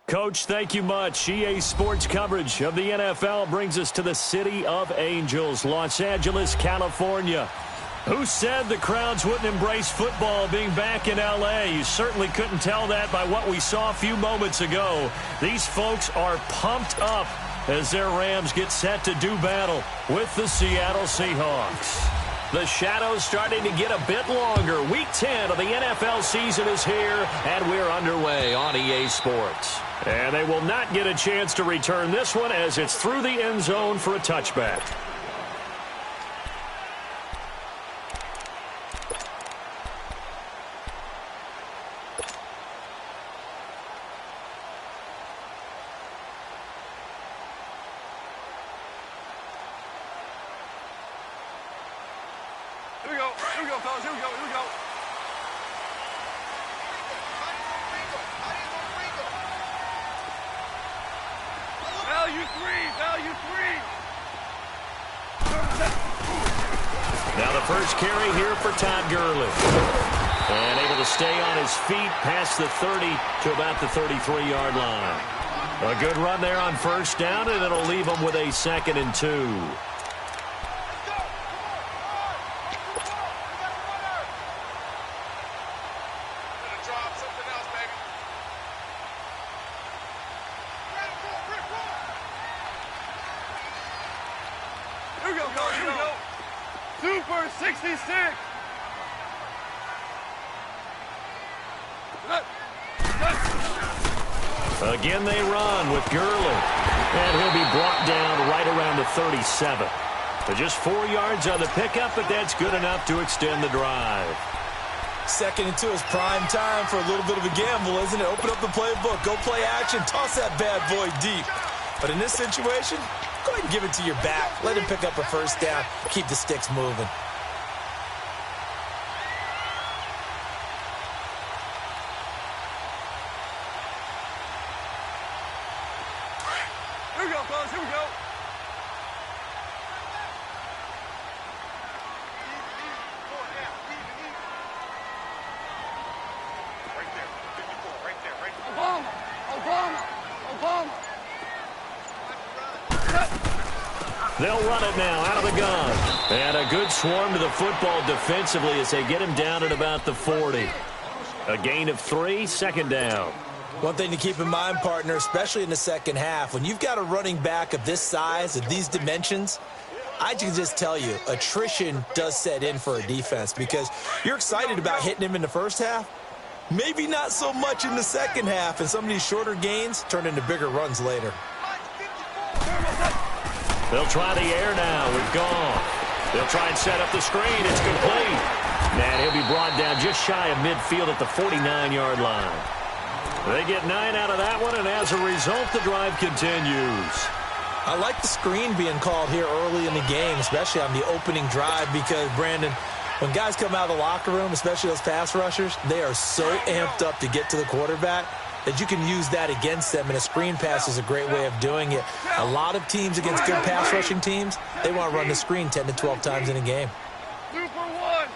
Coach, thank you much. EA Sports coverage of the NFL brings us to the City of Angels, Los Angeles, California. Who said the crowds wouldn't embrace football being back in L.A.? You certainly couldn't tell that by what we saw a few moments ago. These folks are pumped up as their Rams get set to do battle with the Seattle Seahawks. The shadow's starting to get a bit longer. Week 10 of the NFL season is here, and we're underway on EA Sports. And they will not get a chance to return this one as it's through the end zone for a touchback. Here we go, fellas. Here we go. Value three. Now the first carry here for Todd Gurley. And able to stay on his feet past the 30 to about the 33-yard line. A good run there on first down, and it'll leave him with a 2nd and 2. Super 66. Again they run with Gurley. And he'll be brought down right around the 37. So just 4 yards on the pickup, but that's good enough to extend the drive. 2nd and 2 is prime time for a little bit of a gamble, isn't it? Open up the playbook, go play action, toss that bad boy deep. But in this situation, go ahead and give it to your back. Let him pick up a first down. Keep the sticks moving. Here we go, fellas. Here we go. Right there. 54. Right there. Obama. They'll run it now out of the gun. And a good swarm to the football defensively as they get him down at about the 40. A gain of 3, 2nd down. One thing to keep in mind, partner, especially in the second half, when you've got a running back of this size, of these dimensions, I can just tell you, attrition does set in for a defense because you're excited about hitting him in the first half. Maybe not so much in the second half, and some of these shorter gains turn into bigger runs later. They'll try the air now with Goff. They'll try and set up the screen. It's complete. And he'll be brought down just shy of midfield at the 49-yard line. They get 9 out of that one, and as a result, the drive continues. I like the screen being called here early in the game, especially on the opening drive, because, Brandon, when guys come out of the locker room, especially those pass rushers, they are so amped up to get to the quarterback that you can use that against them, and a screen pass is a great way of doing it. A lot of teams against good pass rushing teams, they want to run the screen 10 to 12 times in a game. Super one.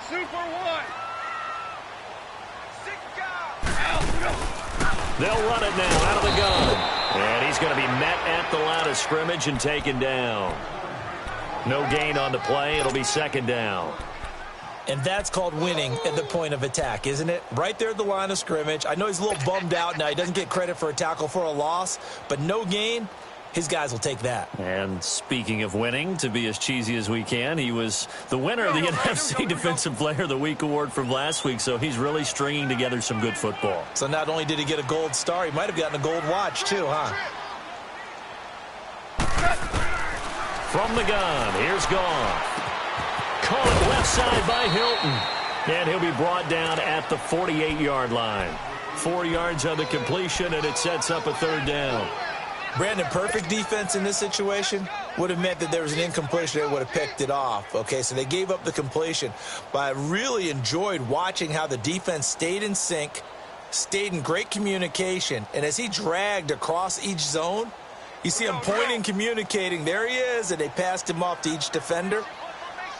They'll run it now out of the gun. And he's going to be met at the line of scrimmage and taken down. No gain on the play. It'll be 2nd down. And that's called winning at the point of attack, isn't it? Right there at the line of scrimmage. I know he's a little bummed out now. He doesn't get credit for a tackle for a loss, but no gain, his guys will take that. And speaking of winning, to be as cheesy as we can, he was the winner of the NFC Defensive Player of the Week award from last week, so he's really stringing together some good football. So not only did he get a gold star, he might have gotten a gold watch too, huh? From the gun, here's Goff. Caught left side by Hilton. And he'll be brought down at the 48-yard line. 4 yards on the completion, and it sets up a 3rd down. Brandon, perfect defense in this situation would have meant that there was an incompletion. They would have picked it off. Okay, so they gave up the completion. But I really enjoyed watching how the defense stayed in sync, stayed in great communication. And as he dragged across each zone, you see him pointing, communicating. There he is, and they passed him off to each defender.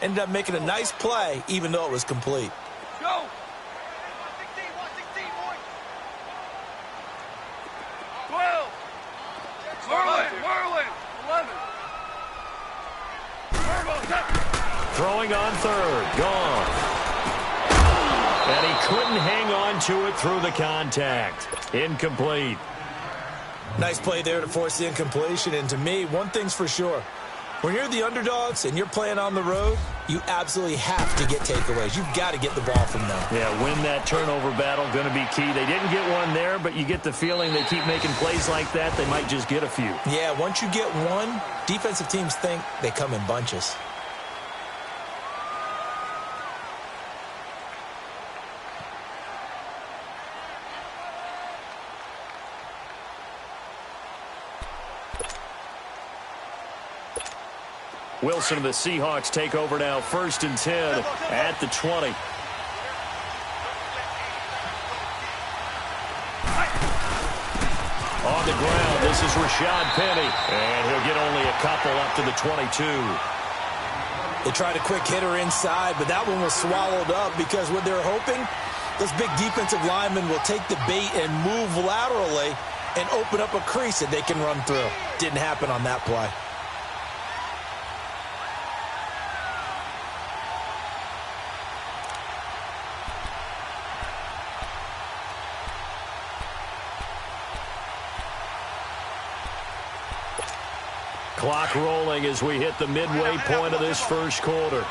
Ended up making a nice play, even though it was complete. Go! 12! throwing on third. Gone. And he couldn't hang on to it through the contact. Incomplete. Nice play there to force the incompletion. And to me, one thing's for sure. When you're the underdogs and you're playing on the road, you absolutely have to get takeaways. You've got to get the ball from them. Yeah, win that turnover battle, going to be key. They didn't get one there, but you get the feeling they keep making plays like that, they might just get a few. Yeah, once you get one, defensive teams think they come in bunches. Wilson and the Seahawks take over now, 1st and 10 at the 20. On the ground, this is Rashad Penny, and he'll get only a couple up to the 22. They tried a quick hitter inside, but that one was swallowed up because what they're hoping, those big defensive linemen will take the bait and move laterally and open up a crease that they can run through. Didn't happen on that play. Clock rolling as we hit the midway point of this first quarter.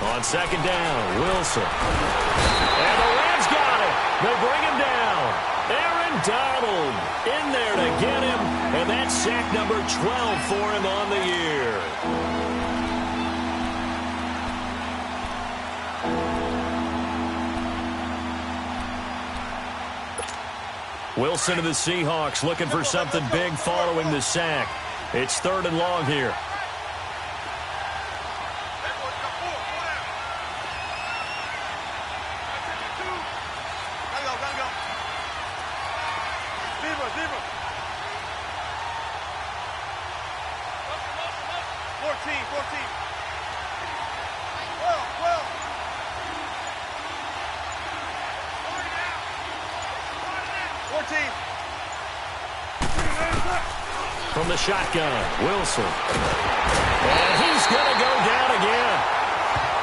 On 2nd down, Wilson. And the Rams got it. They bring him down. Aaron Donald in there to get him. And that's sack number 12 for him on the year. Wilson of the Seahawks looking for something big following the sack. It's 3rd and long here. From the shotgun, Wilson. And he's going to go down again.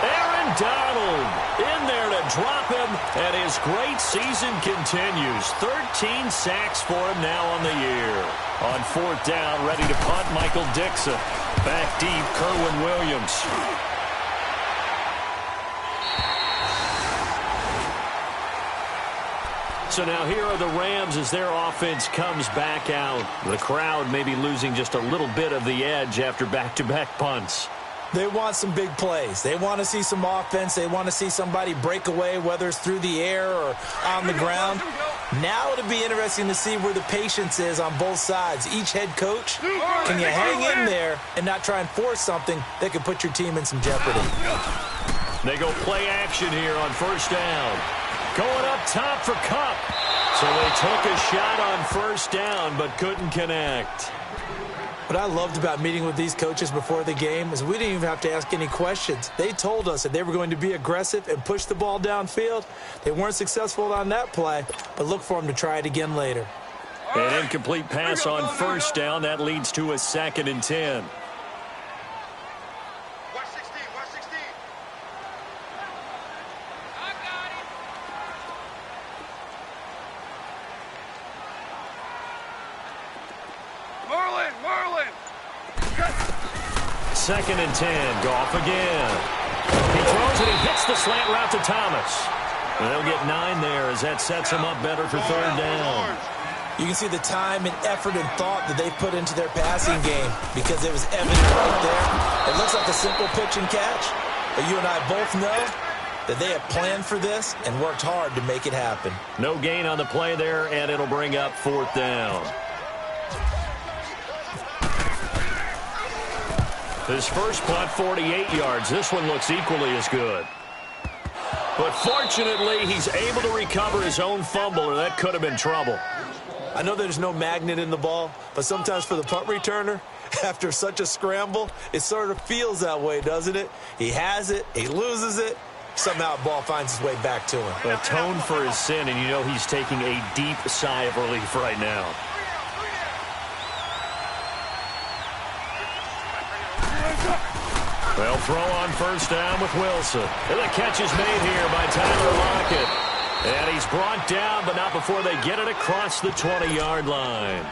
Aaron Donald in there to drop him, and his great season continues. 13 sacks for him now on the year. On 4th down, ready to punt, Michael Dixon. Back deep, Kerwin Williams. So now here are the Rams as their offense comes back out. The crowd may be losing just a little bit of the edge after back-to-back punts. They want some big plays. They want to see some offense. They want to see somebody break away, whether it's through the air or on the ground. Now it'll be interesting to see where the patience is on both sides. Each head coach, can you hang in there and not try and force something that could put your team in some jeopardy? They go play action here on 1st down. Going up top for Kupp. So they took a shot on 1st down but couldn't connect. What I loved about meeting with these coaches before the game is we didn't even have to ask any questions. They told us that they were going to be aggressive and push the ball downfield. They weren't successful on that play, but look for them to try it again later. An incomplete pass on 1st down. That leads to a 2nd and 10. Merlin! 2nd and 10. Goff again. He throws it. He hits the slant route to Thomas. And they'll get 9 there as that sets him up better for 3rd down. You can see the time and effort and thought that they put into their passing game because it was evident right there. It looks like a simple pitch and catch, but you and I both know that they have planned for this and worked hard to make it happen. No gain on the play there, and it'll bring up 4th down. His first punt, 48 yards. This one looks equally as good. But fortunately, he's able to recover his own fumble, or that could have been trouble. I know there's no magnet in the ball, but sometimes for the punt returner, after such a scramble, it sort of feels that way, doesn't it? He has it, he loses it, somehow the ball finds its way back to him. Atone for his sin, and you know he's taking a deep sigh of relief right now. They'll throw on first down with Wilson. And the catch is made here by Tyler Lockett. And he's brought down, but not before they get it across the 20-yard line.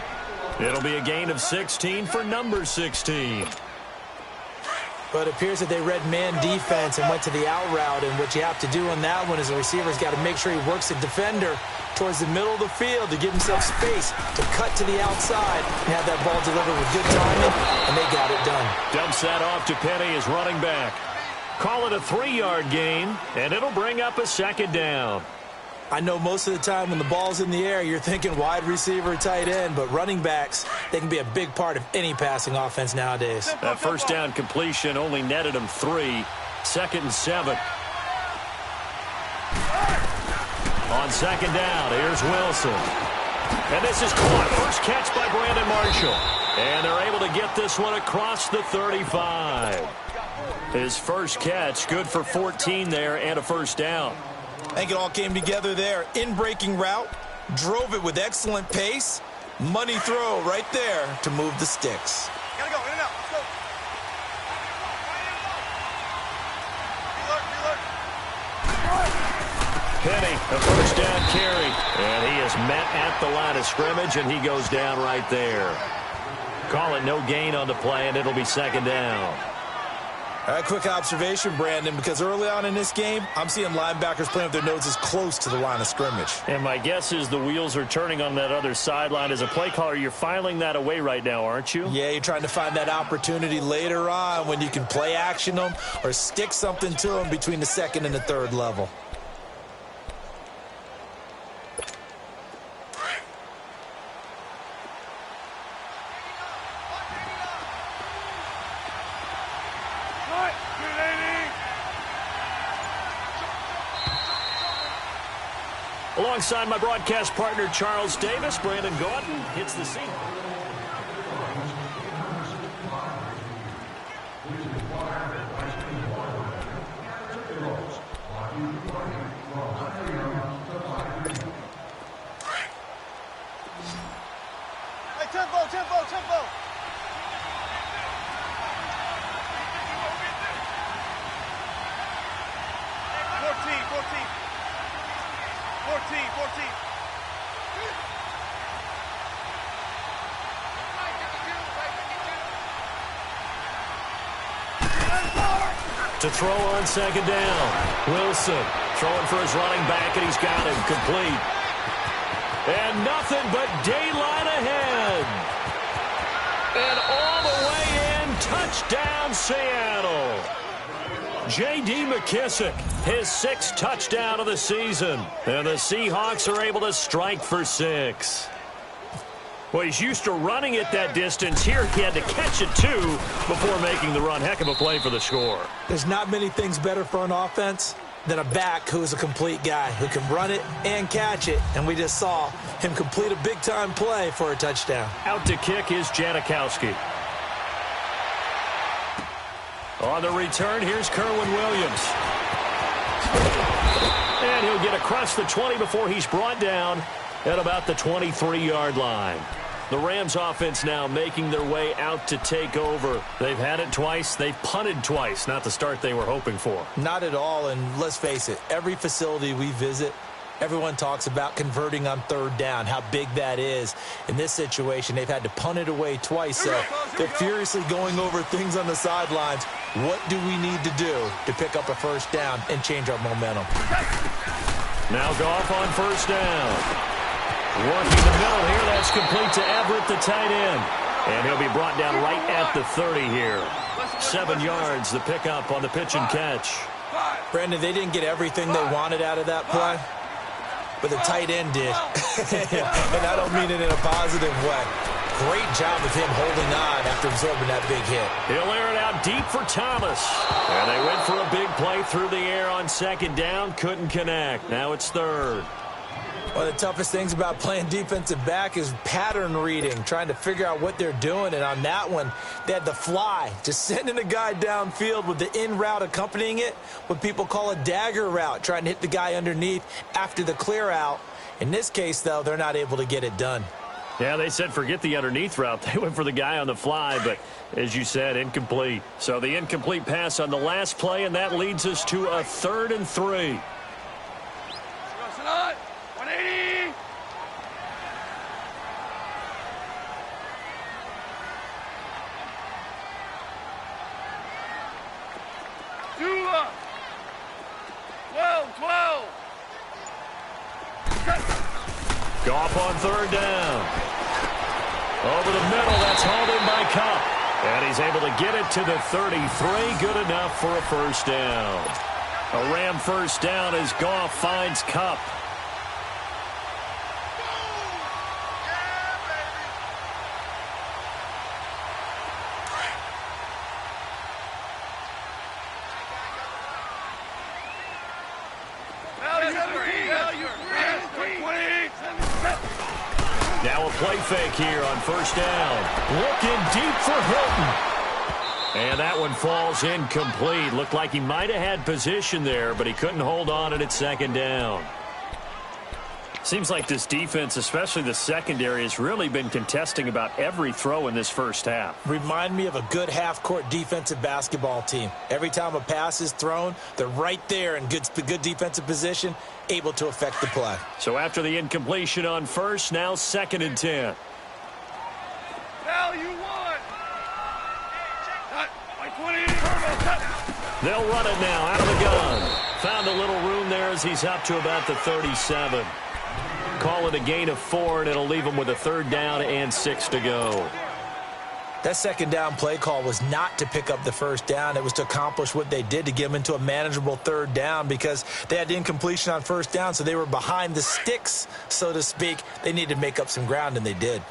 It'll be a gain of 16 for number 16. But it appears that they read man defense and went to the out route, and what you have to do on that one is the receiver's got to make sure he works the defender towards the middle of the field to give himself space to cut to the outside and have that ball delivered with good timing, and they got it done. Dumps that off to Penny as running back. Call it a 3-yard gain, and it'll bring up a second down. I know most of the time when the ball's in the air, you're thinking wide receiver, tight end, but running backs, they can be a big part of any passing offense nowadays. That first down completion only netted him 3. 2nd and 7. On second down, here's Wilson. And this is caught. First catch by Brandon Marshall. And they're able to get this one across the 35. His first catch, good for 14 there and a first down. I think it all came together there. In-breaking route, drove it with excellent pace. Money throw right there to move the sticks. Gotta go, in and out, let's go. Penny, a first down carry. And he is met at the line of scrimmage, and he goes down right there. Call it no gain on the play, and it'll be second down. All right, quick observation, Brandon, because early on in this game, I'm seeing linebackers playing with their noses close to the line of scrimmage. And my guess is the wheels are turning on that other sideline. As a play caller, you're filing that away right now, aren't you? Yeah, you're trying to find that opportunity later on when you can play action them or stick something to them between the second and the third level. Alongside my broadcast partner, Charles Davis, Brandon Gaudin hits the scene. Hey, tempo. 14. To throw on second down. Wilson throwing for his running back, and he's got him complete. And nothing but daylight ahead. And all the way in, touchdown Seattle. J.D. McKissick, his 6th touchdown of the season. And the Seahawks are able to strike for 6. Well, he's used to running it that distance. Here he had to catch it, too, before making the run. Heck of a play for the score. There's not many things better for an offense than a back who is a complete guy who can run it and catch it. And we just saw him complete a big-time play for a touchdown. Out to kick is Janikowski. On the return, here's Kerwin Williams. And he'll get across the 20 before he's brought down at about the 23-yard line. The Rams offense now making their way out to take over. They've had it twice. They've punted twice. Not the start they were hoping for. Not at all, and let's face it, every facility we visit, everyone talks about converting on third down, how big that is. In this situation, they've had to punt it away twice, so they're furiously going over things on the sidelines. What do we need to do to pick up a first down and change our momentum? Now Goff on first down. Working the middle here, that's complete to Everett, the tight end. And he'll be brought down right at the 30 here. 7 yards, the pickup on the pitch and catch. Brandon, they didn't get everything they wanted out of that play, but the tight end did. And I don't mean it in a positive way. Great job of him holding on after absorbing that big hit. He'll air it out deep for Thomas. And they went for a big play through the air on second down. Couldn't connect. Now it's third. One of the toughest things about playing defensive back is pattern reading, trying to figure out what they're doing. And on that one, they had the fly, just sending a guy downfield with the in route accompanying it, what people call a dagger route, trying to hit the guy underneath after the clear out. In this case, though, they're not able to get it done. Yeah, they said forget the underneath route. They went for the guy on the fly, but as you said, incomplete. So the incomplete pass on the last play, and that leads us to a 3rd and 3. 180. Dula. 12. Goff on 3rd down. Over the middle, that's hauled in by Kupp. And he's able to get it to the 33. Good enough for a 1st down. A Ram 1st down as Goff finds Kupp. Now a play fake here on 1st down. Looking deep for Hilton. And that one falls incomplete. Looked like he might have had position there, but he couldn't hold on at 2nd down. Seems like this defense, especially the secondary, has really been contesting about every throw in this first half. Remind me of a good half-court defensive basketball team. Every time a pass is thrown, they're right there in good defensive position, able to affect the play. So after the incompletion on 1st, now 2nd and 10. Now you won. Like 20. They'll run it now out of the gun. Found a little room there as he's up to about the 37. Call it a gain of 4, and it'll leave him with a 3rd down and 6 to go. That 2nd down play call was not to pick up the 1st down. It was to accomplish what they did, to get them into a manageable 3rd down, because they had incompletion on 1st down, so they were behind the sticks, so to speak. They needed to make up some ground, and they did.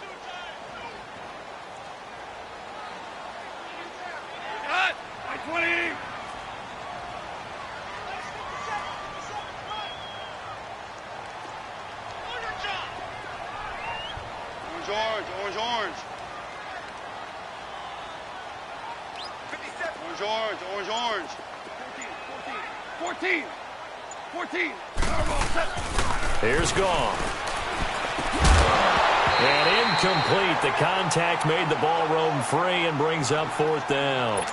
Like 20. Orange. 14. Here's Goff. And incomplete. The contact made the ball roam free and brings up 4th down.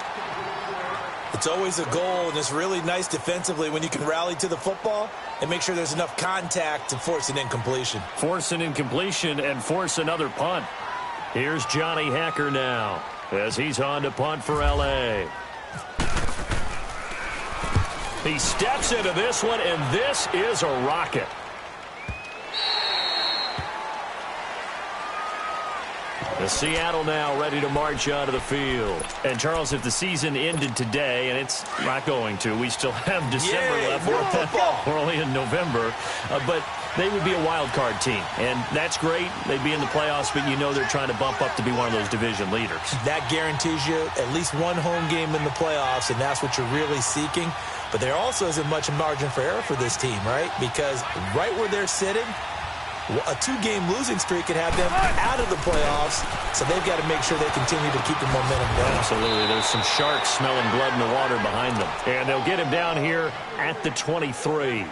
It's always a goal, and it's really nice defensively when you can rally to the football and make sure there's enough contact to force an incompletion. Force an incompletion and force another punt. Here's Johnny Hacker now as he's on to punt for L.A. He steps into this one, and this is a rocket. The Seattle now ready to march out of the field. And, Charles, if the season ended today, and it's not going to, we still have December left. We're only in November. But they would be a wild card team. And that's great. They'd be in the playoffs, but you know they're trying to bump up to be one of those division leaders. That guarantees you at least one home game in the playoffs, and that's what you're really seeking. But there also isn't much margin for error for this team, right? Because right where they're sitting, a 2-game losing streak could have them out of the playoffs, so they've got to make sure they continue to keep the momentum going. Absolutely. There's some sharks smelling blood in the water behind them. And they'll get him down here at the 23.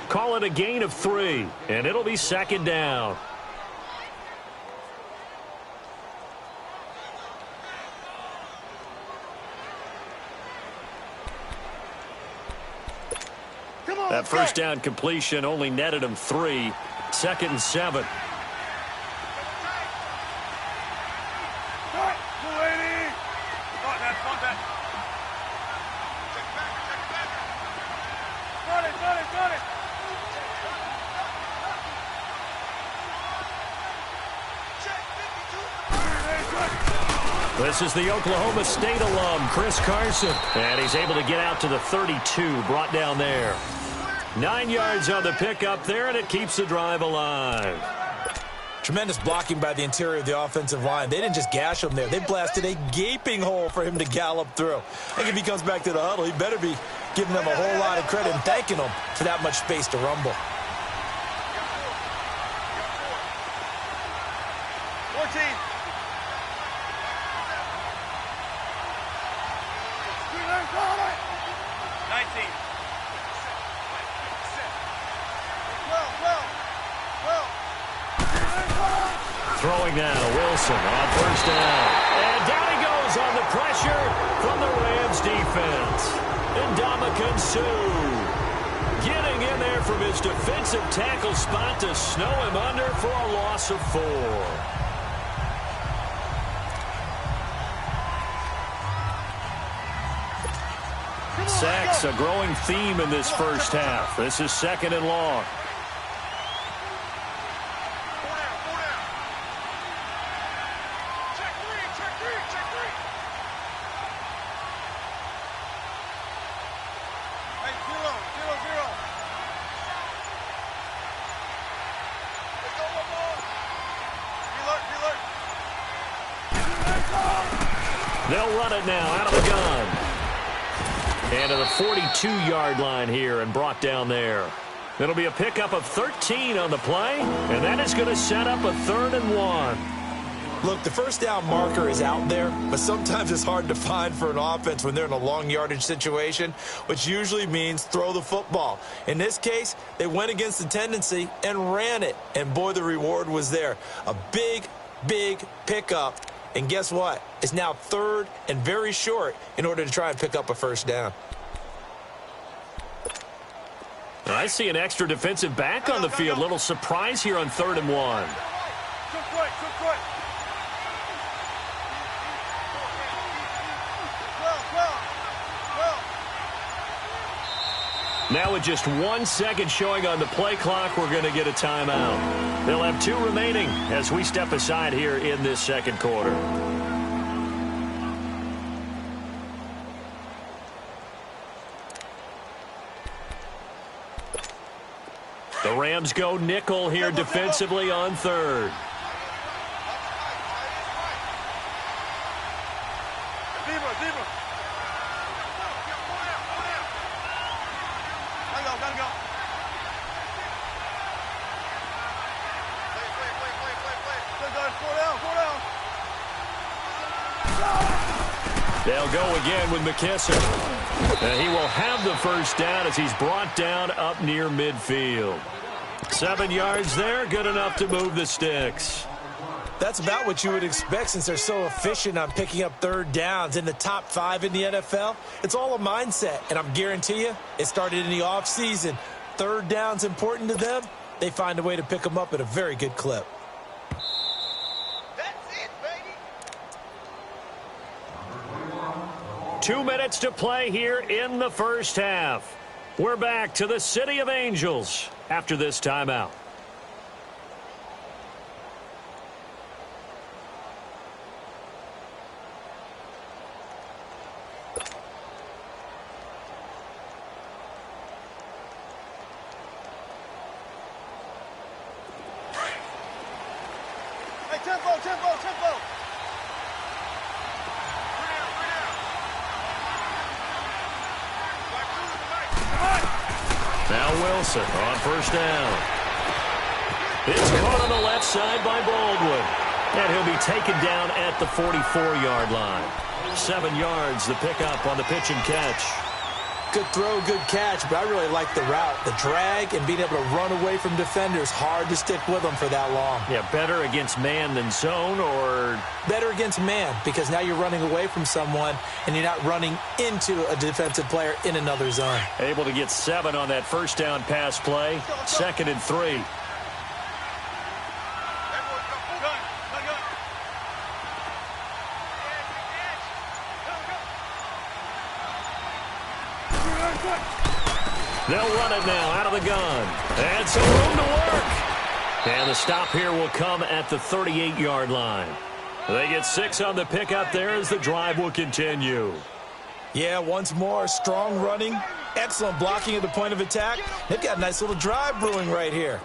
Call it a gain of 3, and it'll be 2nd down. That 1st down completion only netted him 3. 2nd and 7. This is the Oklahoma State alum, Chris Carson. And he's able to get out to the 32, brought down there. 9 yards on the pickup there, and it keeps the drive alive. Tremendous blocking by the interior of the offensive line. They didn't just gash him there. They blasted a gaping hole for him to gallop through. I think if he comes back to the huddle, he better be giving them a whole lot of credit and thanking them for that much space to rumble. 19. Throwing now, Wilson on first down. And down he goes on the pressure from the Rams defense. Ndamukong Suh getting in there from his defensive tackle spot to snow him under for a loss of 4. Sacks, a growing theme in this first half. This is 2nd and long. They'll run it now out of the gun. And to the 42-yard line here and brought down there. It'll be a pickup of 13 on the play, and that is going to set up a 3rd and 1. Look, the first down marker is out there, but sometimes it's hard to find for an offense when they're in a long yardage situation, which usually means throw the football. In this case, they went against the tendency and ran it, and boy, the reward was there. A big, big pickup. And guess what? It's now 3rd and very short in order to try and pick up a first down. I see an extra defensive back on the field. Little surprise here on 3rd and 1. Now with just 1 second showing on the play clock, we're going to get a timeout. They'll have 2 remaining as we step aside here in this 2nd quarter. The Rams go nickel here defensively on 3rd. They'll go again with McKissick. And he will have the first down as he's brought down up near midfield. 7 yards there, good enough to move the sticks. That's about what you would expect since they're so efficient on picking up 3rd downs in the top 5 in the NFL. It's all a mindset, and I'm guarantee you it started in the offseason. 3rd down's important to them. They find a way to pick them up at a very good clip. 2 minutes to play here in the first half. We're back to the City of Angels after this timeout. Hey, tempo. Now Wilson on first down. It's caught on the left side by Baldwin. And he'll be taken down at the 44-yard line. 7 yards, the pickup on the pitch and catch. Good throw, good catch, but I really like the route. The drag and being able to run away from defenders, hard to stick with them for that long. Yeah, better against man than zone, or? Better against man, because now you're running away from someone and you're not running into a defensive player in another zone. Able to get 7 on that first down pass play. 2nd and 3. They'll run it now out of the gun. And some room to work. And the stop here will come at the 38-yard line. They get 6 on the pickup there as the drive will continue. Yeah, once more, strong running, excellent blocking at the point of attack. They've got a nice little drive brewing right here.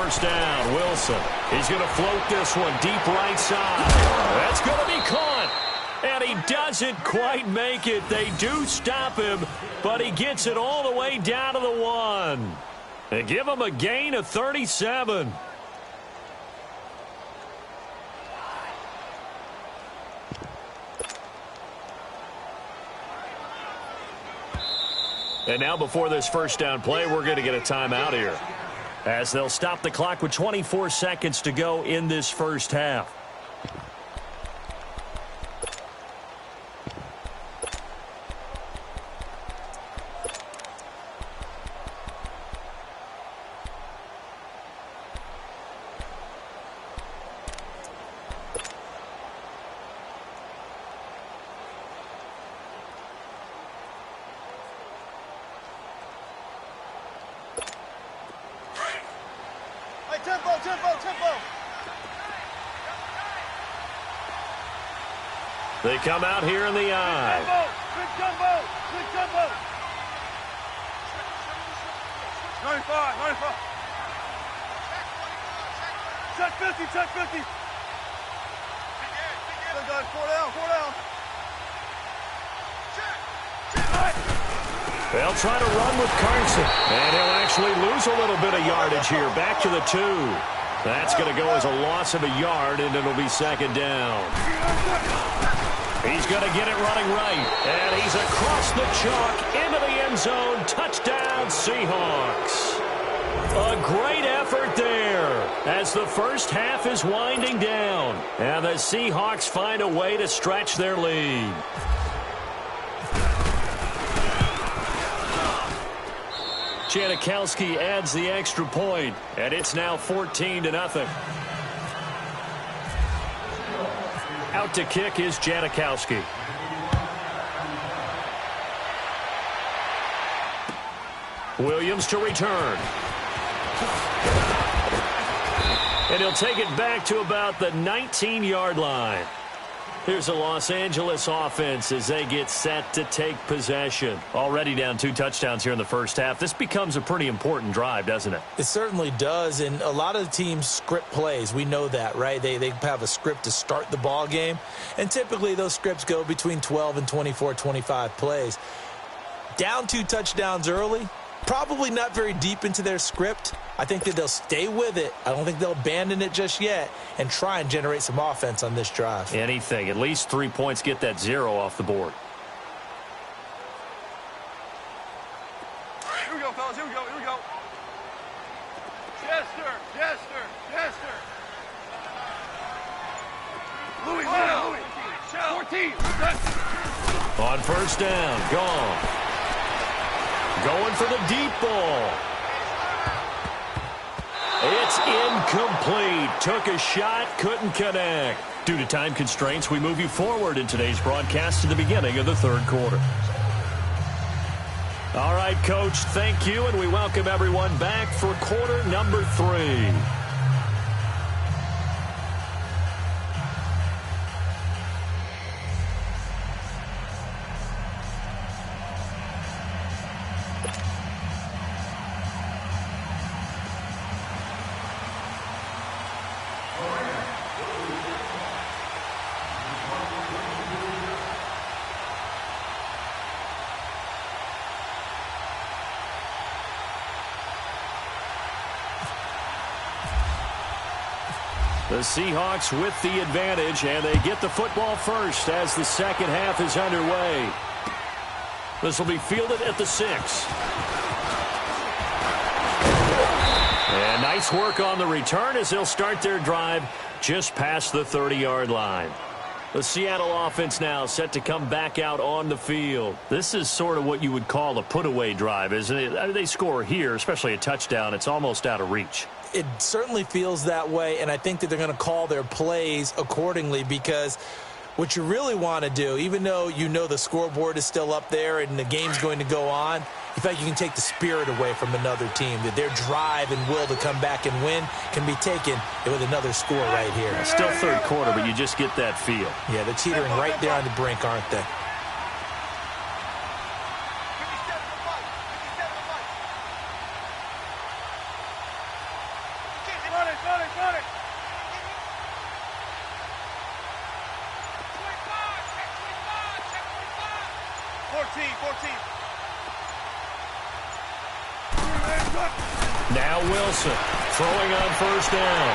first down. Wilson, he's going to float this one deep right side. That's going to be caught. And he doesn't quite make it. They do stop him, but he gets it all the way down to the 1. They give him a gain of 37. And now before this first down play, we're going to get a timeout here, as they'll stop the clock with 24 seconds to go in this first half. They come out here in the eye. Quick jumbo! Quick jumbo! 95. Check 50, check 50. Good guys, 4 down. They'll try to run with Carson, and he'll actually lose a little bit of yardage here. Back to the 2. That's going to go as a loss of a yard, and it'll be second down. He's going to get it running right, and he's across the chalk into the end zone. Touchdown, Seahawks. A great effort there as the first half is winding down, and the Seahawks find a way to stretch their lead. Janikowski adds the extra point, and it's now 14-0. Out to kick is Janikowski. Williams to return. And he'll take it back to about the 19-yard line. Here's a Los Angeles offense as they get set to take possession. Already down 2 touchdowns here in the first half. This becomes a pretty important drive, doesn't it? It certainly does, and a lot of the teams script plays. We know that, right? They have a script to start the ball game, and typically those scripts go between 12 and 24, 25 plays. Down 2 touchdowns early, probably not very deep into their script. I think that they'll stay with it. I don't think they'll abandon it just yet and try and generate some offense on this drive. Anything. At least 3 points, get that 0 off the board. Here we go, fellas. Here we go. Jester. Louis. 14. On first down, gone. Going for the deep ball. It's incomplete. Took a shot, couldn't connect. Due to time constraints, we move you forward in today's broadcast to the beginning of the third quarter. All right, Coach, thank you, and we welcome everyone back for quarter number 3. The Seahawks with the advantage, and they get the football first as the second half is underway. This will be fielded at the 6. And nice work on the return as they'll start their drive just past the 30-yard line. The Seattle offense now set to come back out on the field. This is sort of what you would call a put-away drive, isn't it? They score here, especially a touchdown. It's almost out of reach. It certainly feels that way, and I think that they're going to call their plays accordingly, because what you really want to do, even though you know the scoreboard is still up there and the game's going to go on, in fact, you can take the spirit away from another team, that their drive and will to come back and win can be taken with another score right here. It's still third quarter, but you just get that feel. Yeah, they're teetering right there on the brink, aren't they? 14. Now Wilson throwing on first down.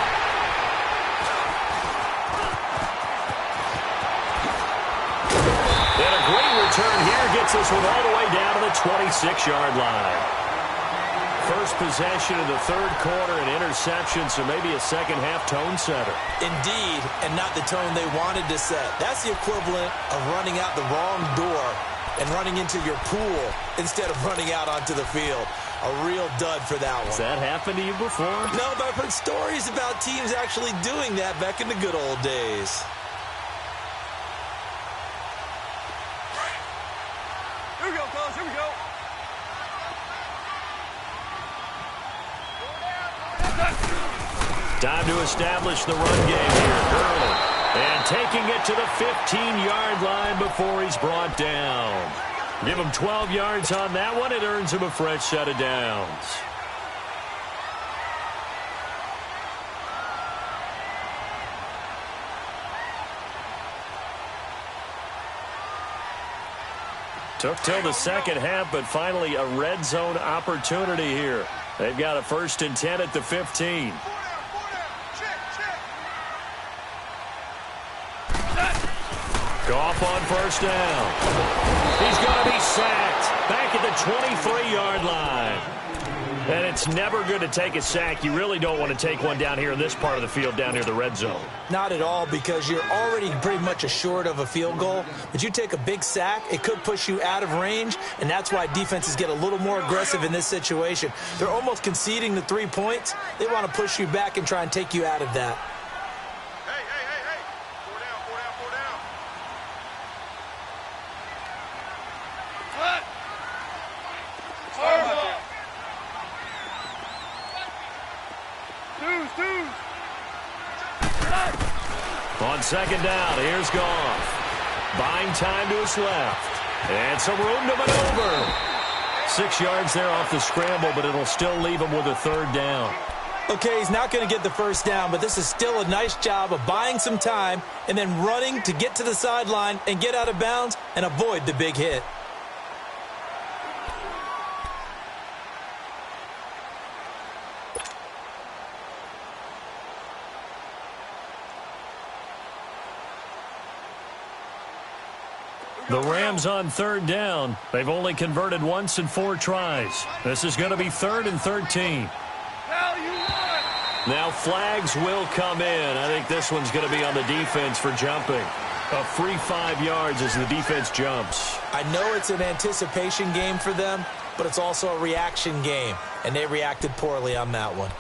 And a great return here gets this one all the way down to the 26-yard line. First possession of the third quarter, an interception, so maybe a second-half tone setter. Indeed, and not the tone they wanted to set. That's the equivalent of running out the wrong door and running into your pool instead of running out onto the field. A real dud for that one. Has that happened to you before? No, but I've heard stories about teams actually doing that back in the good old days. Here we go, fellas. Here we go. Time to establish the run game here early. And taking it to the 15-yard line before he's brought down. Give him 12 yards on that one. It earns him a fresh set of downs. Took till the second half, but finally a red zone opportunity here. They've got a 1st and 10 at the 15. Goff on first down. He's going to be sacked back at the 23-yard line. And it's never good to take a sack. You really don't want to take one down here in this part of the field, down near the red zone. Not at all, because you're already pretty much assured of a field goal. But you take a big sack, it could push you out of range, and that's why defenses get a little more aggressive in this situation. They're almost conceding the 3 points. They want to push you back and try and take you out of that. Hey. 4 down. What? Deuce. On second down, here's Goff. Buying time to his left. And some room to maneuver. 6 yards there off the scramble, but it'll still leave him with a third down. Okay, he's not going to get the first down, but this is still a nice job of buying some time and then running to get to the sideline and get out of bounds and avoid the big hit. The Rams on third down. They've only converted once in 4 tries. This is going to be 3rd and 13. Now flags will come in. I think this one's going to be on the defense for jumping. A free 5 yards as the defense jumps. I know it's an anticipation game for them, but it's also a reaction game, and they reacted poorly on that one.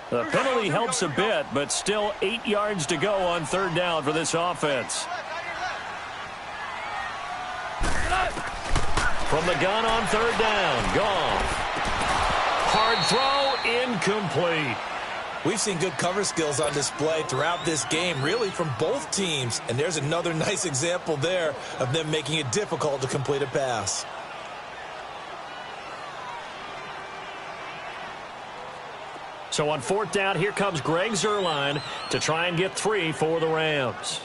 The penalty helps a bit, but still 8 yards to go on third down for this offense. From the gun on third down, Goff. Hard throw, incomplete. We've seen good cover skills on display throughout this game, really from both teams. And there's another nice example there of them making it difficult to complete a pass. So on 4th down, here comes Greg Zuerlein to try and get 3 for the Rams.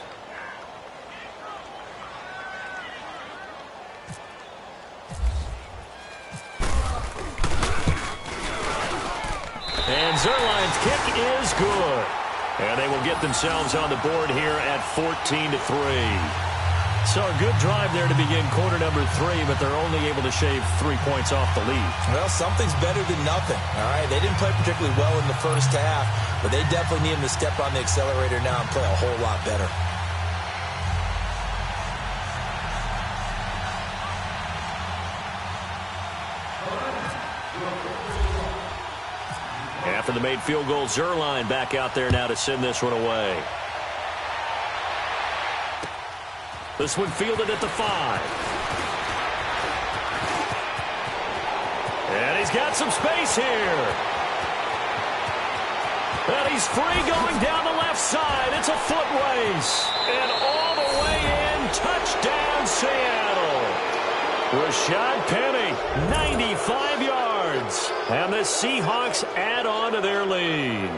And Zuerlein's kick is good. And they will get themselves on the board here at 14-3. So a good drive there to begin quarter number 3, but they're only able to shave 3 points off the lead. Well, something's better than nothing, all right? They didn't play particularly well in the first half, but they definitely need them to step on the accelerator now and play a whole lot better. After the made field goal, Zuerlein back out there now to send this one away. This one fielded at the 5. And he's got some space here. And he's free going down the left side. It's a foot race. And all the way in, touchdown Seattle. Rashad Penny, 95 yards. And the Seahawks add on to their lead.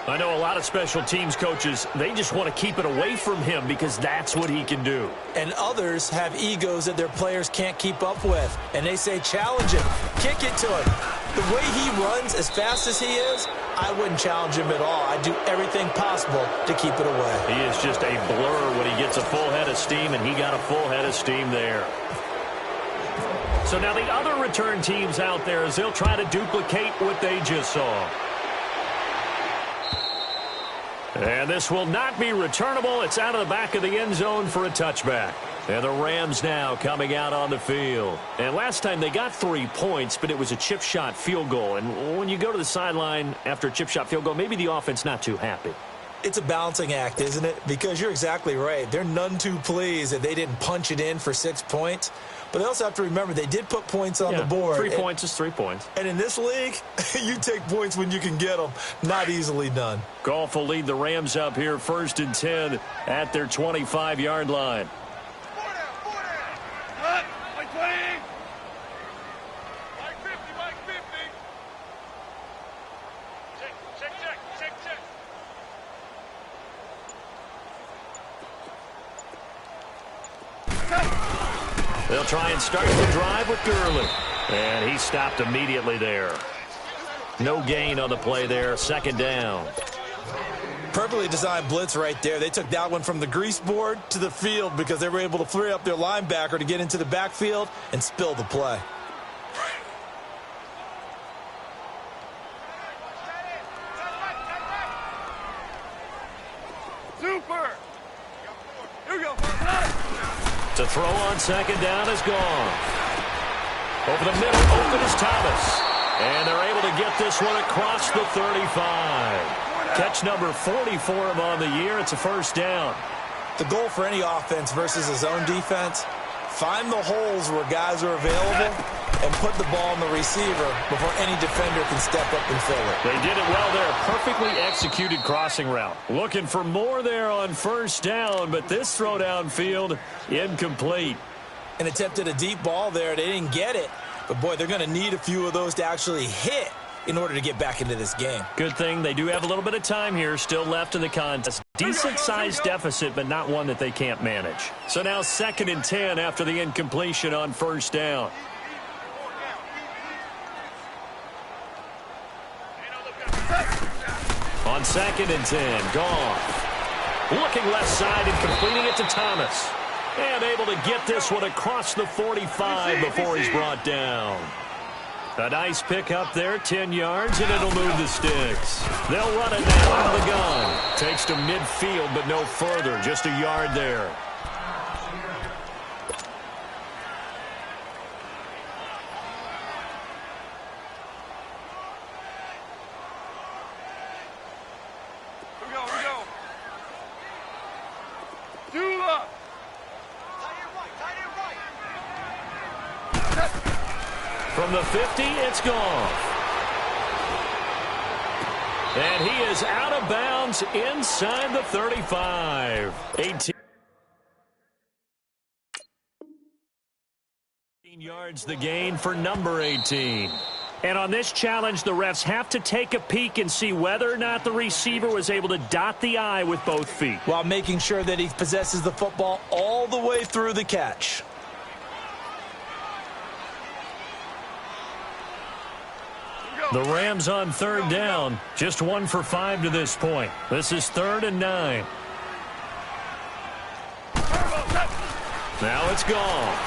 I know a lot of special teams coaches, they just want to keep it away from him because that's what he can do. And others have egos that their players can't keep up with. And they say, challenge him, kick it to him. The way he runs as fast as he is, I wouldn't challenge him at all. I'd do everything possible to keep it away. He is just a blur when he gets a full head of steam, and he got a full head of steam there. So now the other return teams out there as they'll try to duplicate what they just saw. And this will not be returnable. It's out of the back of the end zone for a touchback. And the Rams now coming out on the field. And last time they got 3 points, but it was a chip shot field goal. And when you go to the sideline after a chip shot field goal, maybe the offense not too happy. It's a balancing act, isn't it? Because you're exactly right. They're none too pleased that they didn't punch it in for 6 points. But they also have to remember they did put points on the board. 3 points is 3 points. And in this league, you take points when you can get them. Not easily done. Goff will lead the Rams up here 1st and 10 at their 25-yard line. They'll try and start the drive with Gurley. And he stopped immediately there. No gain on the play there. 2nd down. Perfectly designed blitz right there. They took that one from the grease board to the field because they were able to free up their linebacker to get into the backfield and spill the play. Super! Here we go. To throw on 2nd down is gone. Over the middle, open is Thomas. And they're able to get this one across the 35. Catch number 40 for him on the year. It's a 1st down. The goal for any offense versus his own defense, find the holes where guys are available and put the ball in the receiver before any defender can step up and fill it. They did it well there. Perfectly executed crossing route. Looking for more there on 1st down, but this throw downfield, incomplete. And attempted a deep ball there. They didn't get it. But, boy, they're going to need a few of those to actually hit in order to get back into this game. Good thing they do have a little bit of time here still left in the contest. Decent-sized deficit, but not one that they can't manage. So now 2nd and 10 after the incompletion on 1st down. On 2nd and 10, Goff. Looking left side and completing it to Thomas. And able to get this one across the 45 before he's brought down. A nice pick up there, 10 yards, and it'll move the sticks. They'll run it now out of the gun. Takes to midfield, but no further, just a yard there. Here we go. Do up. From the 50, it's gone. And he is out of bounds inside the 35. 18 yards the gain for number 18. And on this challenge, the refs have to take a peek and see whether or not the receiver was able to dot the I with both feet, while making sure that he possesses the football all the way through the catch. The Rams on 3rd down, just 1 for 5 to this point. This is 3rd and 9. Now it's gone.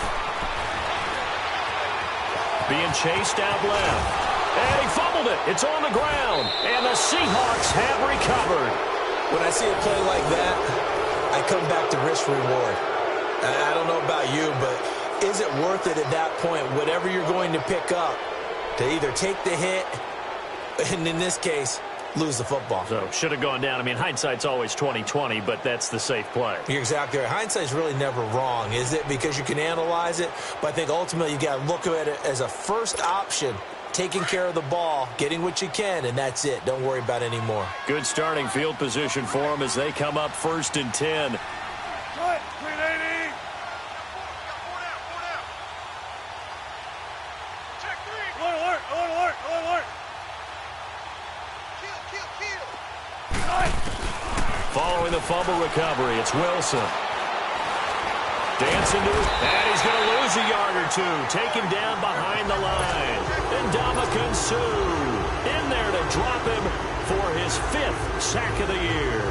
Being chased out left. And he fumbled it. It's on the ground. And the Seahawks have recovered. When I see a play like that, I come back to risk reward. I don't know about you, but is it worth it at that point, whatever you're going to pick up, to either take the hit and, in this case, lose the football? So, should have gone down. I mean, hindsight's always 20/20, but that's the safe play. You're exactly right. Hindsight's really never wrong, is it? Because you can analyze it, but I think ultimately you got to look at it as a first option, taking care of the ball, getting what you can, and that's it. Don't worry about any more. Good starting field position for them as they come up 1st and 10. Cut. 380. Check 3. Alert. Following the fumble recovery, it's Wilson. Dancing to it, and he's going to lose a yard or two. Take him down behind the line. And Ndamukong Suh in there to drop him for his 5th sack of the year.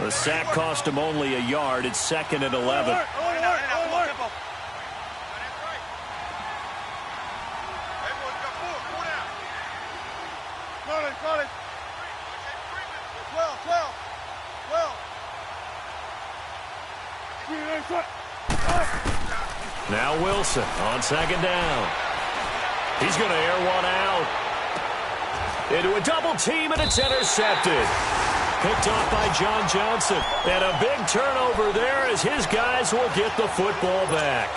The sack cost him only a yard. It's 2nd and 11. Now Wilson on 2nd down. He's going to air one out. Into a double team, and it's intercepted. Picked off by John Johnson. And a big turnover there as his guys will get the football back.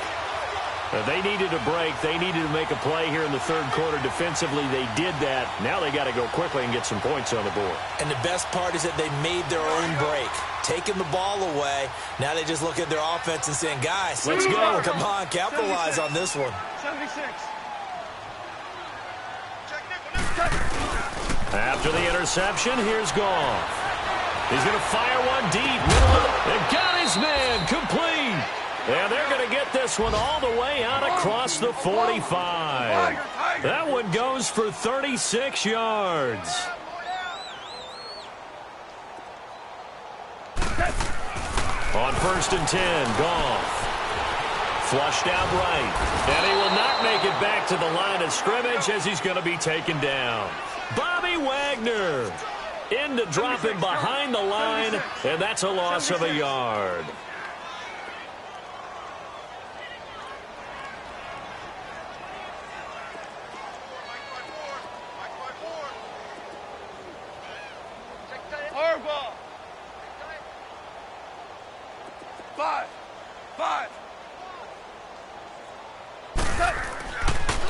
They needed a break. They needed to make a play here in the 3rd quarter. Defensively, they did that. Now they got to go quickly and get some points on the board. And the best part is that they made their own break. Taking the ball away. Now they just look at their offense and saying, guys, let's go. Come on, capitalize on this one. 76. After the interception, here's Goff. He's going to fire one deep. And got his man complete. And they're going to get this one all the way out across the 45. That one goes for 36 yards. On 1st and 10, Goff. Flushed out right. And he will not make it back to the line of scrimmage as he's going to be taken down. Bobby Wagner in to drop him behind the line, and that's a loss of a yard.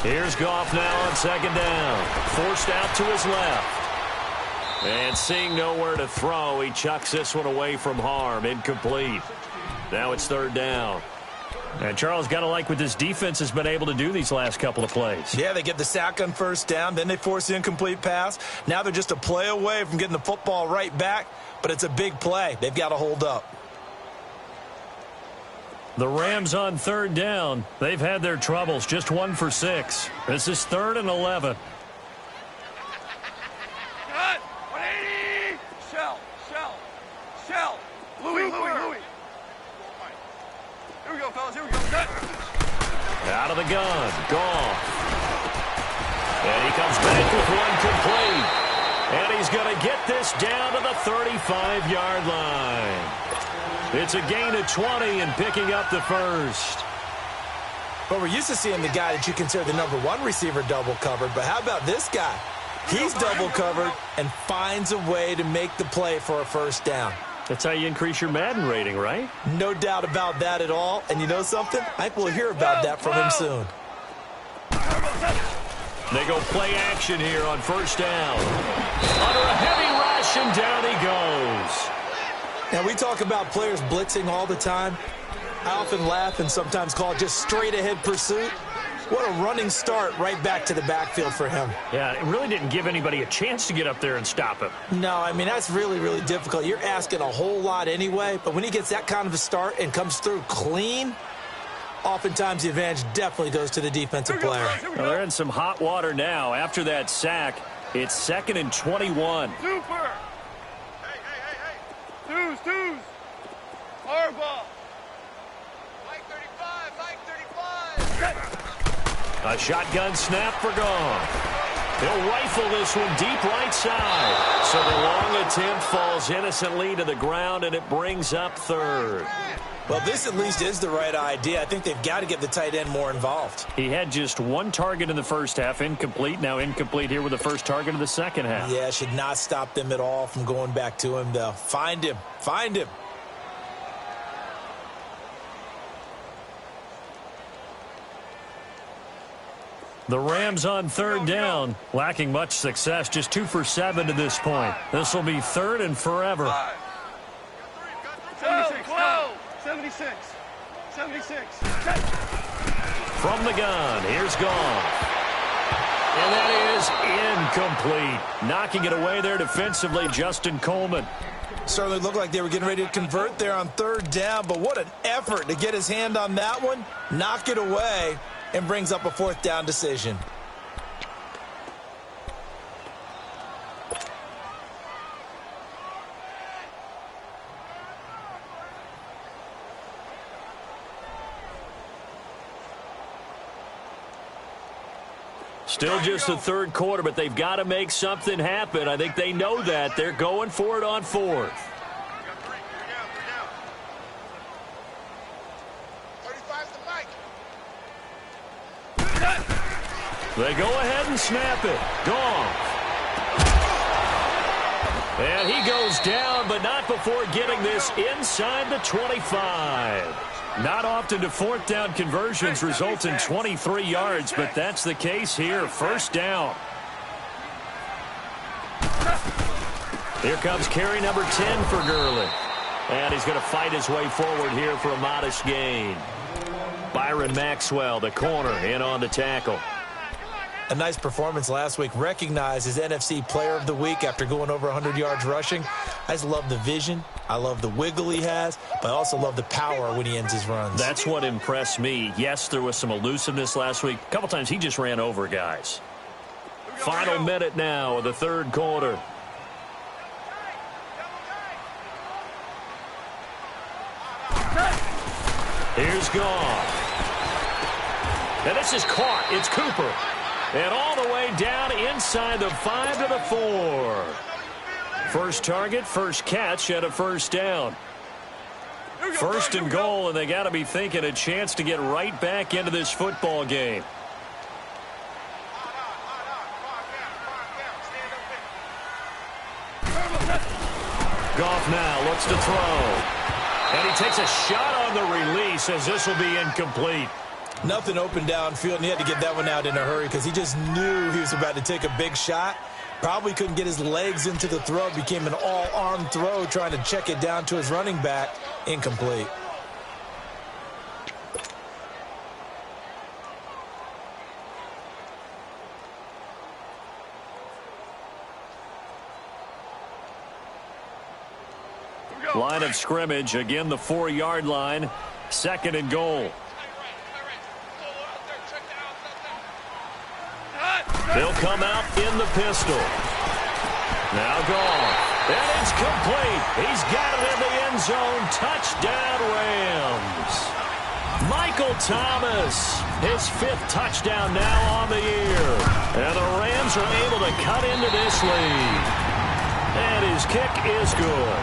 Here's Goff now on 2nd down. Forced out to his left. And seeing nowhere to throw, he chucks this one away from harm. Incomplete. Now it's 3rd down. And Charles, got to like what this defense has been able to do these last couple of plays. Yeah, they get the sack on 1st down. Then they force the incomplete pass. Now they're just a play away from getting the football right back. But it's a big play. They've got to hold up. The Rams on 3rd down. They've had their troubles. Just 1 for 6. This is 3rd and 11. Cut! 180! Shell. Louis. Here we go, fellas. Here we go. Cut! Out of the gun. Goff. And he comes back with one complete. And he's going to get this down to the 35-yard line. It's a gain of 20 and picking up the 1st. But we're used to seeing the guy that you consider the #1 receiver double covered. But how about this guy? He's double covered and finds a way to make the play for a 1st down. That's how you increase your Madden rating, right? No doubt about that at all. And you know something? I think we'll hear about that from him soon. They go play action here on 1st down. Under a heavy rush, and down he goes. Now, we talk about players blitzing all the time. I often laugh and sometimes call it just straight-ahead pursuit. What a running start right back to the backfield for him. Yeah, it really didn't give anybody a chance to get up there and stop him. No, I mean, that's really, really difficult. You're asking a whole lot anyway, but when he gets that kind of a start and comes through clean, oftentimes the advantage definitely goes to the defensive player. Well, they're in some hot water now. After that sack, it's 2nd and 21. Super! Hey. Twos. Hardball. Mike 35. A shotgun snap for Goff. He'll rifle this one deep right side. So the long attempt falls innocently to the ground, and it brings up 3rd. Well, this at least is the right idea. I think they've got to get the tight end more involved. He had just 1 target in the 1st half, incomplete. Now incomplete here with the 1st target of the 2nd half. Yeah, should not stop them at all from going back to him, though. Find him. The Rams on 3rd down, lacking much success, just 2 for 7 to this point. This will be 3rd and forever. 76, 12, 76, 76. 76. From the gun, here's Goff. And that is incomplete. Knocking it away there defensively, Justin Coleman. Certainly looked like they were getting ready to convert there on third down, but what an effort to get his hand on that one, knock it away, and brings up a fourth down decision. Still just the third quarter, but they've got to make something happen. I think they know that. They're going for it on fourth. They go ahead and snap it. Goff. And he goes down, but not before getting this inside the 25. Not often do fourth down conversions result in 23 yards, but that's the case here. First down. Here comes carry number 10 for Gurley. And he's going to fight his way forward here for a modest gain. Byron Maxwell, the corner, in on the tackle. A nice performance last week. Recognized as NFC Player of the Week after going over 100 yards rushing. I just love the vision. I love the wiggle he has, but I also love the power when he ends his runs. That's what impressed me. Yes, there was some elusiveness last week. A couple times he just ran over guys. Final minute now of the third quarter. Here's Goff. And this is caught. It's Cooper. And all the way down inside the 5 to the 4. First target, first catch, and a first down. First and goal, and they got to be thinking a chance to get right back into this football game. Goff now looks to throw. And he takes a shot on the release as this will be incomplete. Nothing open downfield, and he had to get that one out in a hurry because he just knew he was about to take a big shot. Probably couldn't get his legs into the throw. Became an all-arm throw trying to check it down to his running back. Incomplete. Line of scrimmage, again the 4-yard line. Second and goal. They'll come out in the pistol. Now Goff. And it's complete. He's got it in the end zone. Touchdown, Rams. Michael Thomas, his 5th touchdown now on the year. And the Rams are able to cut into this lead. And his kick is good.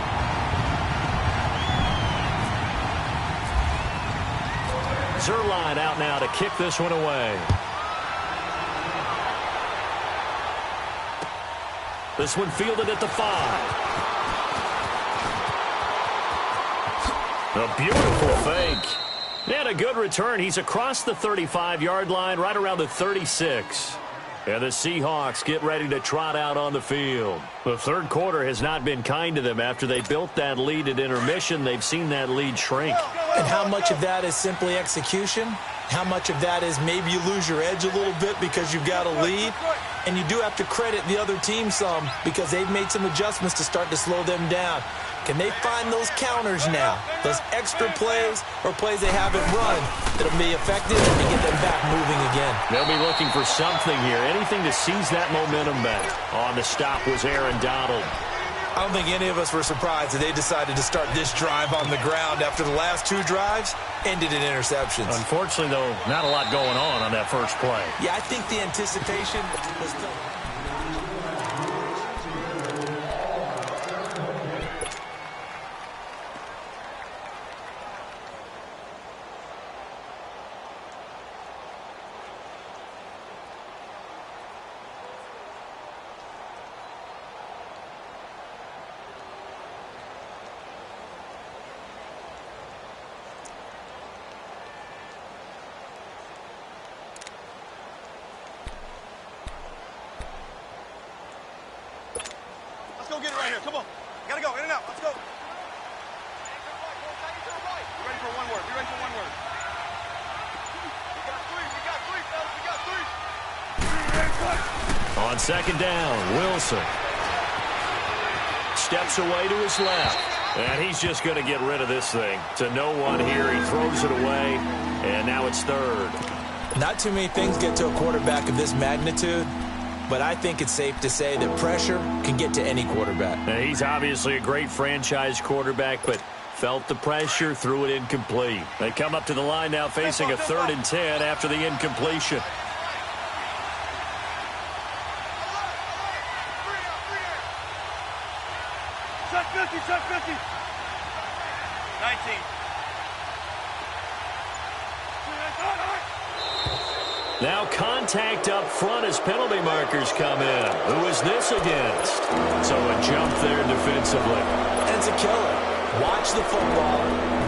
Zerline out now to kick this one away. This one fielded at the 5. A beautiful fake. And a good return. He's across the 35-yard line, right around the 36. And the Seahawks get ready to trot out on the field. The third quarter has not been kind to them. After they built that lead at intermission, they've seen that lead shrink. And how much of that is simply execution? How much of that is maybe you lose your edge a little bit because you've got a lead? And you do have to credit the other team some because they've made some adjustments to start to slow them down. Can they find those counters now? Those extra plays or plays they haven't run that'll be effective and get them back moving again. They'll be looking for something here. Anything to seize that momentum back. On the stop was Aaron Donald. I don't think any of us were surprised that they decided to start this drive on the ground after the last 2 drives ended in interceptions. Unfortunately, though, not a lot going on that first play. Yeah, I think the anticipation was still... Let's go get it right here. Come on. Gotta go. In and out. Let's go. You ready for one ready for one word. We got three, fellas. We got three. On second down, Wilson steps away to his left. And he's just going to get rid of this thing. To no one here. He throws it away. And now it's third. Not too many things get to a quarterback of this magnitude, but I think it's safe to say that pressure can get to any quarterback. Now, he's obviously a great franchise quarterback, but felt the pressure, threw it incomplete. They come up to the line now facing a 3rd and 10 after the incompletion. Check 50, check 50. 19. Now contact up front as penalty markers come in. Who is this against? So a jump there defensively. And it's a killer. Watch the football.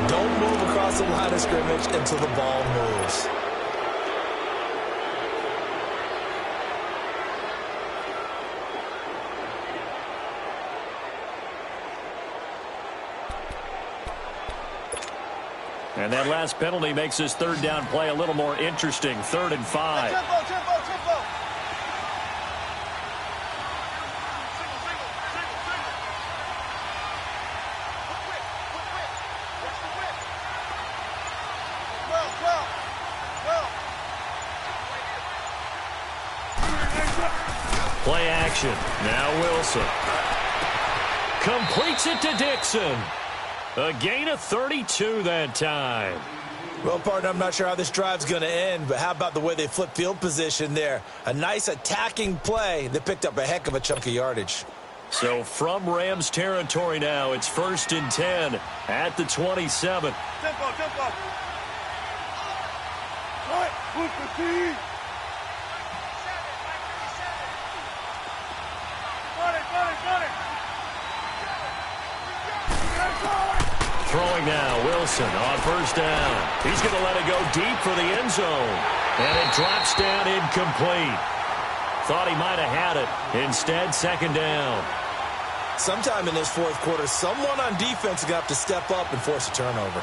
Don't move across the line of scrimmage until the ball moves. And that last penalty makes this 3rd down play a little more interesting. 3rd and 5. Tempo, tempo, tempo. Play action. Now Wilson. Completes it to Dixon. A gain of 32 that time. Well, partner, I'm not sure how this drive's going to end, but how about the way they flip field position there? A nice attacking play that picked up a heck of a chunk of yardage. So from Rams territory now, it's 1st and 10 at the 27. Tempo, tempo. Right, move the team. Got it, got it, got it. Throwing now, Wilson on 1st down. He's going to let it go deep for the end zone. And it drops down incomplete. Thought he might have had it. Instead, 2nd down. Sometime in this 4th quarter, someone on defense is going to have to step up and force a turnover.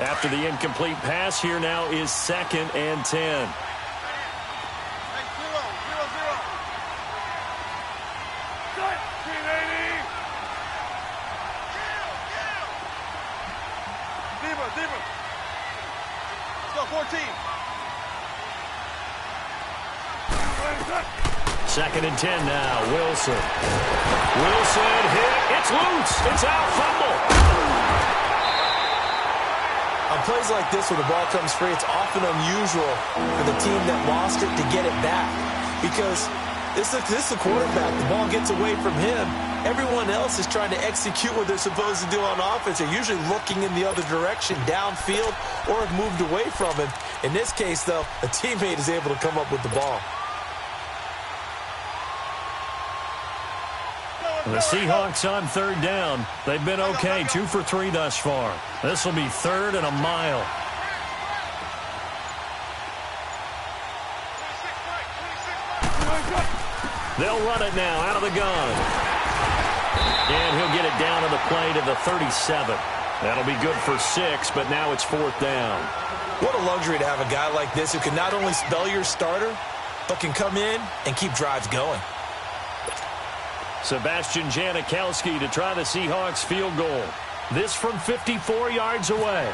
After the incomplete pass, here now is 2nd and 10. Deeper. Let's go, 14. 2nd and 10 now. Wilson. Wilson hit. It's loose. It's out. Fumble. On plays like this where the ball comes free, it's often unusual for the team that lost it to get it back. Because this is the quarterback. The ball gets away from him. Everyone else is trying to execute what they're supposed to do on offense. They're usually looking in the other direction, downfield, or have moved away from him. In this case, though, a teammate is able to come up with the ball. The Seahawks on 3rd down. They've been okay, 2 for 3 thus far. This will be 3rd and a mile. They'll run it now out of the gun. And he'll get it down on the play to the 37. That'll be good for 6, but now it's 4th down. What a luxury to have a guy like this who can not only spell your starter, but can come in and keep drives going. Sebastian Janikowski to try the Seahawks field goal. This from 54 yards away.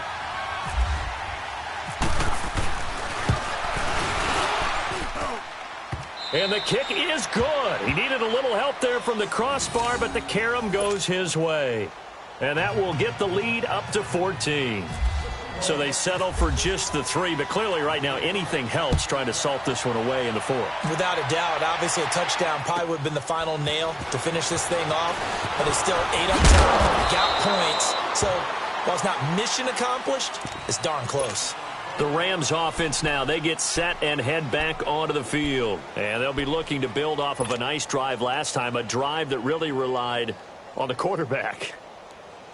And the kick is good. He needed a little help there from the crossbar, but the carom goes his way. And that will get the lead up to 14. So they settle for just the 3, but clearly right now anything helps trying to salt this one away in the 4th. Without a doubt, obviously a touchdown probably would have been the final nail to finish this thing off, but it's still 8 up top, got points. So while it's not mission accomplished, it's darn close. The Rams offense now, they get set and head back onto the field. And they'll be looking to build off of a nice drive last time, a drive that really relied on the quarterback.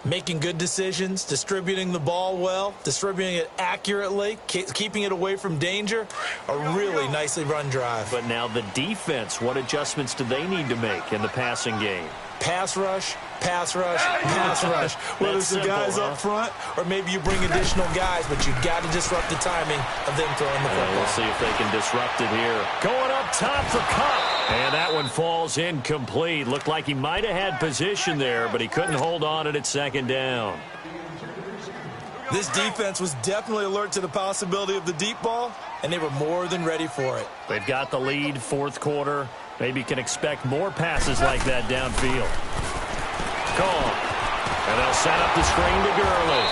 Making good decisions, distributing the ball well, distributing it accurately, keeping it away from danger. A really nicely run drive. But now the defense, what adjustments do they need to make in the passing game? Pass rush, pass rush, pass rush. Whether it's the guys up front or maybe you bring additional guys, but you've got to disrupt the timing of them throwing the football. We'll see if they can disrupt it here. Going up top for Cup. And that one falls incomplete. Looked like he might have had position there, but he couldn't hold on at second down. This defense was definitely alert to the possibility of the deep ball, and they were more than ready for it. They've got the lead, fourth quarter. Maybe you can expect more passes like that downfield. Call. And they'll set up the screen to Gurley.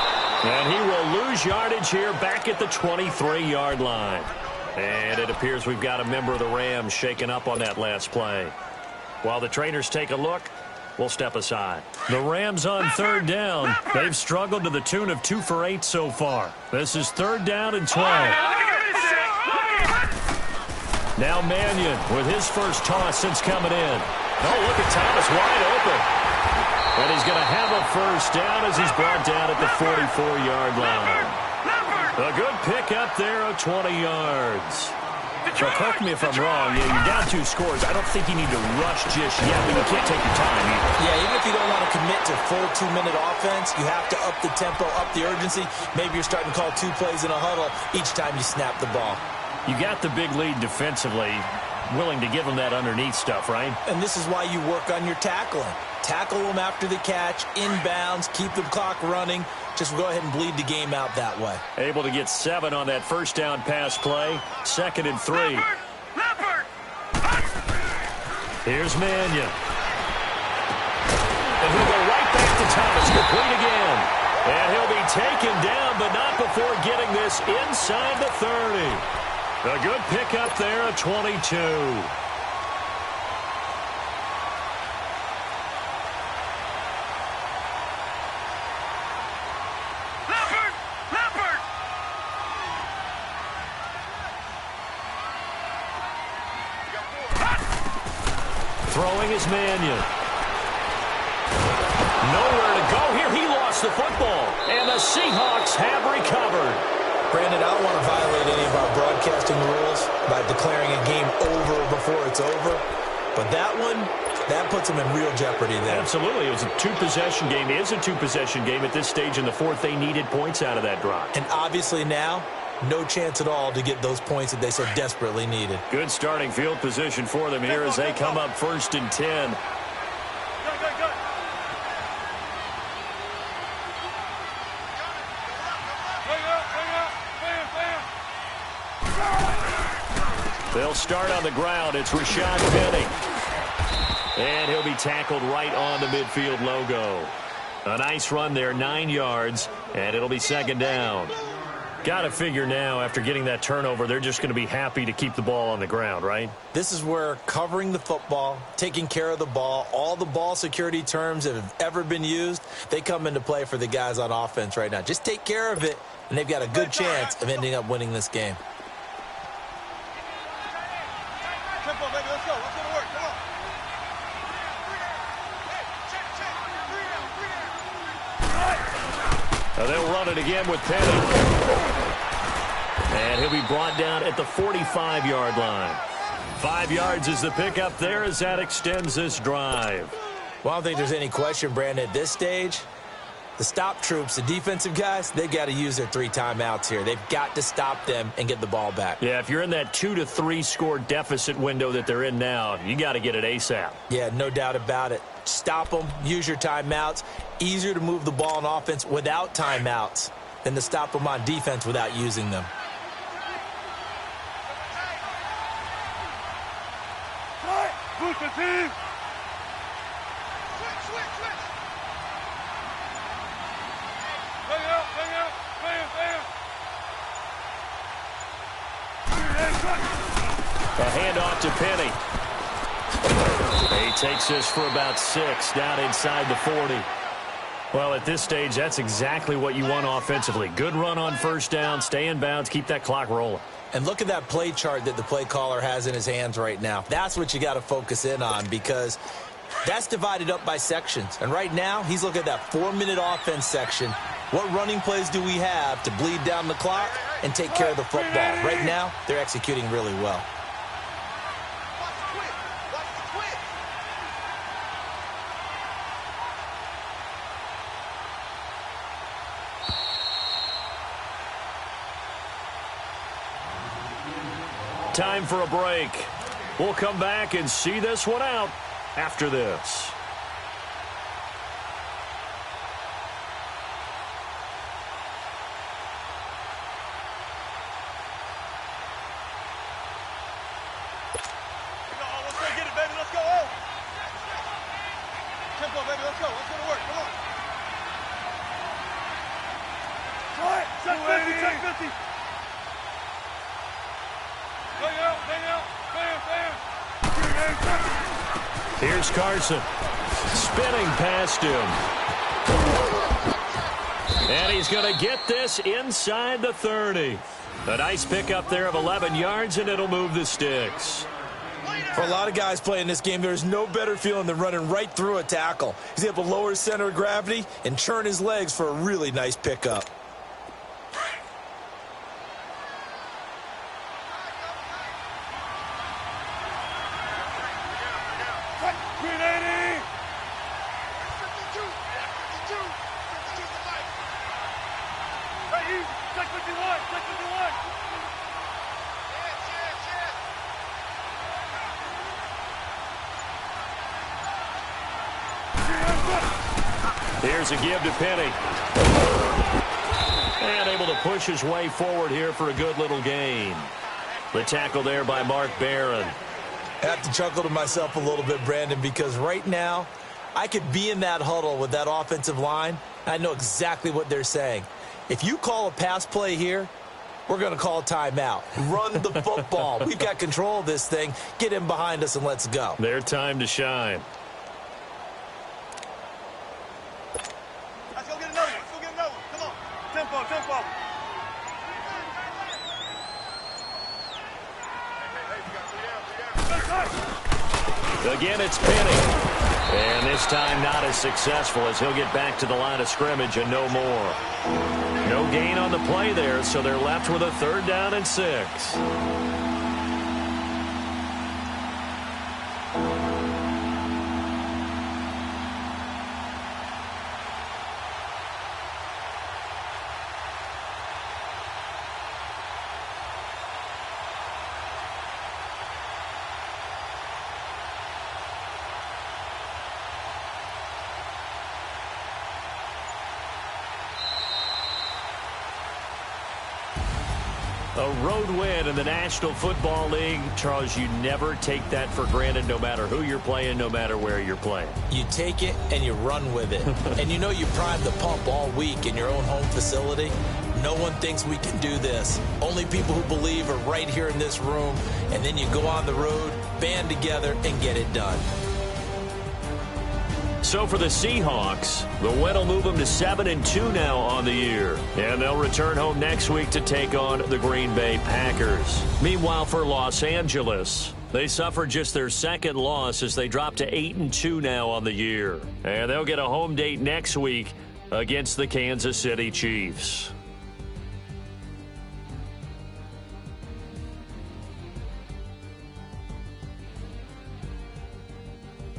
And he will lose yardage here back at the 23-yard line. And it appears we've got a member of the Rams shaken up on that last play. While the trainers take a look, we'll step aside. The Rams on third down. They've struggled to the tune of 2 for 8 so far. This is third down and 12. Now Mannion with his first toss since coming in. Oh, look at Thomas wide open. And he's going to have a first down as he's brought down at the 44-yard line. A good pickup there of 20 yards. So correct me if I'm wrong. Yeah, you're down 2 scores. I don't think you need to rush just yet, but you can't take your time either. Yeah, even if you don't want to commit to full 2-minute offense, you have to up the tempo, up the urgency. Maybe you're starting to call 2 plays in a huddle each time you snap the ball. You got the big lead defensively, willing to give them that underneath stuff, right? And this is why you work on your tackling. Tackle them after the catch, inbounds, keep the clock running. Just go ahead and bleed the game out that way. Able to get 7 on that first down pass play. 2nd and 3. Here's Mannion. And he'll go right back to Thomas. Complete again. And he'll be taken down, but not before getting this inside the 30. A good pickup there at 22. Throwing is Mannion. Nowhere to go here. He lost the football. And the Seahawks have recovered. Brandon, I don't want to violate any of our broadcasting rules by declaring a game over before it's over. But that one, that puts them in real jeopardy there. Absolutely. It was a 2-possession game. It is a 2-possession game at this stage in the fourth. They needed points out of that drive. And obviously now, no chance at all to get those points that they so desperately needed. Good starting field position for them here as they come up 1st and 10. They'll start on the ground. It's Rashad Penny. And he'll be tackled right on the midfield logo. A nice run there, 9 yards, and it'll be 2nd down. Got to figure now, after getting that turnover, they're just going to be happy to keep the ball on the ground, right? This is where covering the football, taking care of the ball, all the ball security terms that have ever been used, they come into play for the guys on offense right now. Just take care of it, and they've got a good chance of ending up winning this game. Tempo, baby, let's go. Let's go to work. Come on. They'll run it again with Penny. And he'll be brought down at the 45-yard line. 5 yards is the pickup there as that extends this drive. Well, I don't think there's any question, Brandon, at this stage. The stop troops, the defensive guys, they got to use their 3 timeouts here. They've got to stop them and get the ball back. Yeah, if you're in that 2 to 3 score deficit window that they're in now, you got to get it ASAP. Yeah, no doubt about it. Stop them, use your timeouts. Easier to move the ball on offense without timeouts than to stop them on defense without using them. Boost the team. A handoff to Penny. He takes this for about 6 down inside the 40. Well, at this stage, that's exactly what you want offensively. Good run on first down, stay in bounds, keep that clock rolling. And look at that play chart that the play caller has in his hands right now. That's what you got to focus in on because that's divided up by sections. And right now, he's looking at that 4-minute offense section. What running plays do we have to bleed down the clock and take care of the football? Right now, they're executing really well. time for a break. We'll come back and see this one out after this. Here's Carson, spinning past him. And he's going to get this inside the 30. A nice pickup there of 11 yards, and it'll move the sticks. For a lot of guys playing this game, there's no better feeling than running right through a tackle. He's able to lower his center of gravity and churn his legs for a really nice pickup. Here's a give to Penny. And able to push his way forward here for a good little gain. The tackle there by Mark Barron. I have to chuckle to myself a little bit, Brandon, because right now I could be in that huddle with that offensive line. I know exactly what they're saying. If you call a pass play here, we're going to call a timeout. Run the football. We've got control of this thing. Get in behind us and let's go. Their time to shine. Let's go get another one. Let's go get another one. Come on. Tempo, tempo. Again, it's Penny. And this time not as successful as he'll get back to the line of scrimmage and no more. No gain on the play there, so they're left with a 3rd down and 6. A road win in the National Football League. Charles, you never take that for granted, no matter who you're playing, no matter where you're playing. You take it and you run with it. And you know you primed the pump all week in your own home facility. No one thinks we can do this. Only people who believe are right here in this room. And then you go on the road, band together, and get it done. So for the Seahawks, the win will move them to 7-2 now on the year. And they'll return home next week to take on the Green Bay Packers. Meanwhile, for Los Angeles, they suffered just their 2nd loss as they drop to 8-2 now on the year. And they'll get a home date next week against the Kansas City Chiefs.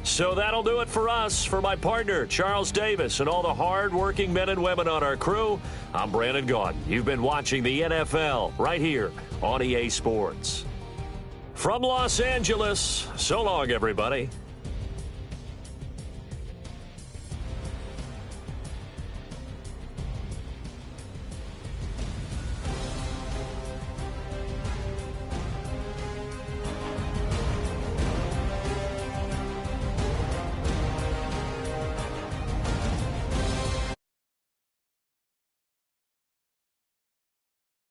So that'll do it for us. For my partner, Charles Davis, and all the hard-working men and women on our crew, I'm Brandon Gaudin. You've been watching the NFL right here on EA Sports. From Los Angeles, so long, everybody.